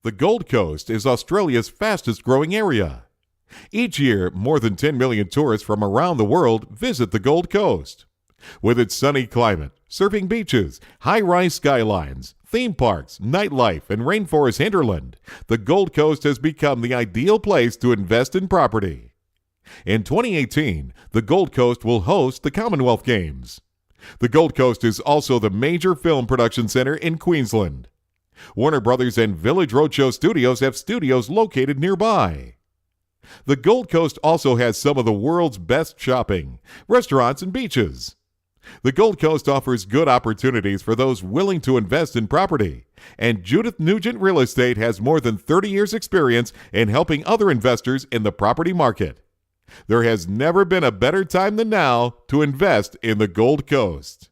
The Gold Coast is Australia's fastest growing area. Each year, more than 10 million tourists from around the world visit the Gold Coast. With its sunny climate, surfing beaches, high-rise skylines, theme parks, nightlife, and rainforest hinterland, the Gold Coast has become the ideal place to invest in property. In 2018, the Gold Coast will host the Commonwealth Games. The Gold Coast is also the major film production center in Queensland. Warner Brothers and Village Roadshow Studios have studios located nearby. The Gold Coast also has some of the world's best shopping, restaurants, and beaches. The Gold Coast offers good opportunities for those willing to invest in property, and Judith Nugent Real Estate has more than 30 years' experience in helping other investors in the property market. There has never been a better time than now to invest in the Gold Coast.